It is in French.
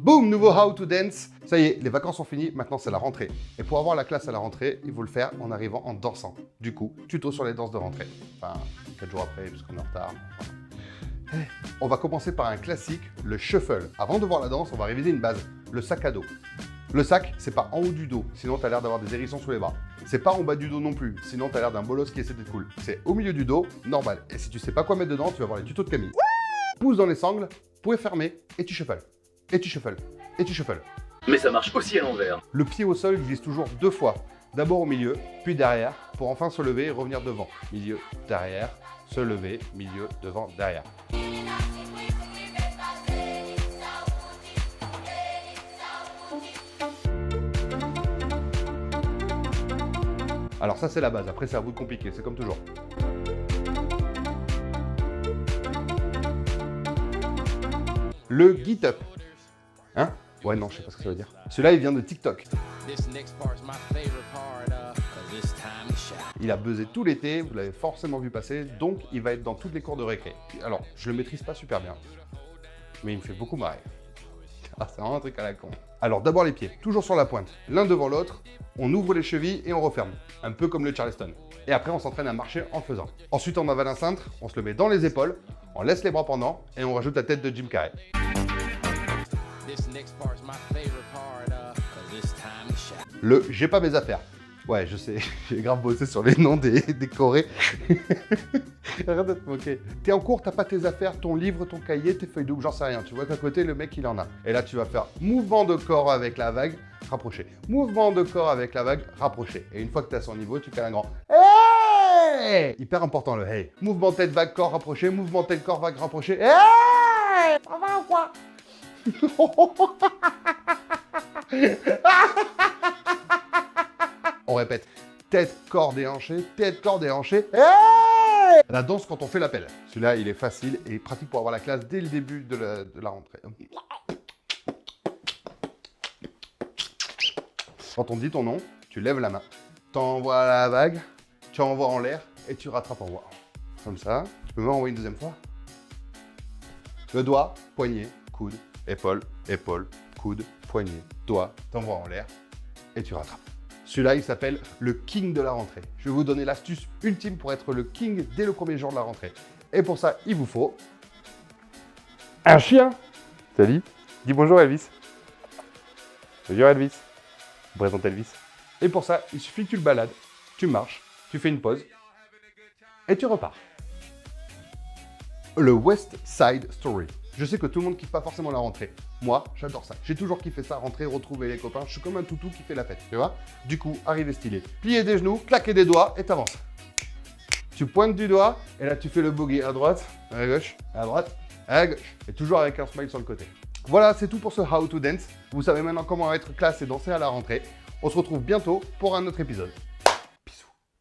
Boum, nouveau How to Dance. Ça y est, les vacances sont finies, maintenant c'est la rentrée. Et pour avoir la classe à la rentrée, il faut le faire en arrivant en dansant. Du coup, tuto sur les danses de rentrée. Enfin, 4 jours après, parce qu'on est en retard. Enfin. On va commencer par un classique, le shuffle. Avant de voir la danse, on va réviser une base, le sac à dos. Le sac, c'est pas en haut du dos, sinon t'as l'air d'avoir des hérissons sous les bras. C'est pas en bas du dos non plus, sinon t'as l'air d'un bolos qui essaie d'être cool. C'est au milieu du dos, normal. Et si tu sais pas quoi mettre dedans, tu vas voir les tutos de Camille. Pouce dans les sangles, poing fermé, et tu shuffles. Et tu shuffles. Et tu shuffles. Mais ça marche aussi à l'envers. Le pied au sol glisse toujours 2 fois. D'abord au milieu, puis derrière, pour enfin se lever et revenir devant. Milieu, derrière, se lever, milieu, devant, derrière. Alors ça c'est la base, après c'est à vous de compliquer, c'est comme toujours. Le Get Up. Hein? Ouais, non, je sais pas ce que ça veut dire. Celui-là, il vient de TikTok. Il a buzzé tout l'été, vous l'avez forcément vu passer, donc il va être dans toutes les cours de récré. Alors, je le maîtrise pas super bien, mais il me fait beaucoup marrer. Ah, c'est vraiment un truc à la con. Alors, d'abord les pieds, toujours sur la pointe, l'un devant l'autre, on ouvre les chevilles et on referme, un peu comme le Charleston. Et après, on s'entraîne à marcher en le faisant. Ensuite, on avale un cintre, on se le met dans les épaules, on laisse les bras pendant et on rajoute la tête de Jim Carrey. Le « j'ai pas mes affaires ». Ouais, je sais, j'ai grave bossé sur les noms des Corées. Arrête de te moquer. T'es en cours, t'as pas tes affaires, ton livre, ton cahier, tes feuilles doubles, j'en sais rien. Tu vois qu'à côté, le mec, il en a. Et là, tu vas faire mouvement de corps avec la vague, rapproché. Mouvement de corps avec la vague, rapproché. Et une fois que t'as son niveau, tu cales un grand « hey !» Hyper important, le « hey ». Mouvement tête, vague, corps, rapproché. Mouvement tête, corps, vague, rapproché. « Hey !» Ça va ou quoi? On répète, tête, corps, déhanché, tête, corps, déhanché. Hey! La danse quand on fait l'appel. Celui-là, il est facile et pratique pour avoir la classe dès le début de la rentrée. Quand on dit ton nom, tu lèves la main, t'envoies la vague, tu envoies en l'air et tu rattrapes en voix. Comme ça, tu peux même envoyer une deuxième fois. Le doigt, poignet, coude, épaule, épaule, coude, poignet, doigt, t'envoies en l'air et tu rattrapes. Celui-là, il s'appelle le king de la rentrée. Je vais vous donner l'astuce ultime pour être le king dès le premier jour de la rentrée. Et pour ça, il vous faut un chien. Salut. Dis bonjour Elvis. Bonjour Elvis. Je présente Elvis. Et pour ça, il suffit que tu le balades, tu marches, tu fais une pause et tu repars. Le West Side Story. Je sais que tout le monde kiffe pas forcément la rentrée. Moi, j'adore ça. J'ai toujours kiffé ça, rentrer, retrouver les copains. Je suis comme un toutou qui fait la fête, tu vois. Du coup, arriver stylé. Plier des genoux, claquer des doigts et t'avances. Tu pointes du doigt et là, tu fais le boogie à droite, à gauche, à droite, à gauche. Et toujours avec un smile sur le côté. Voilà, c'est tout pour ce How to Dance. Vous savez maintenant comment être classe et danser à la rentrée. On se retrouve bientôt pour un autre épisode.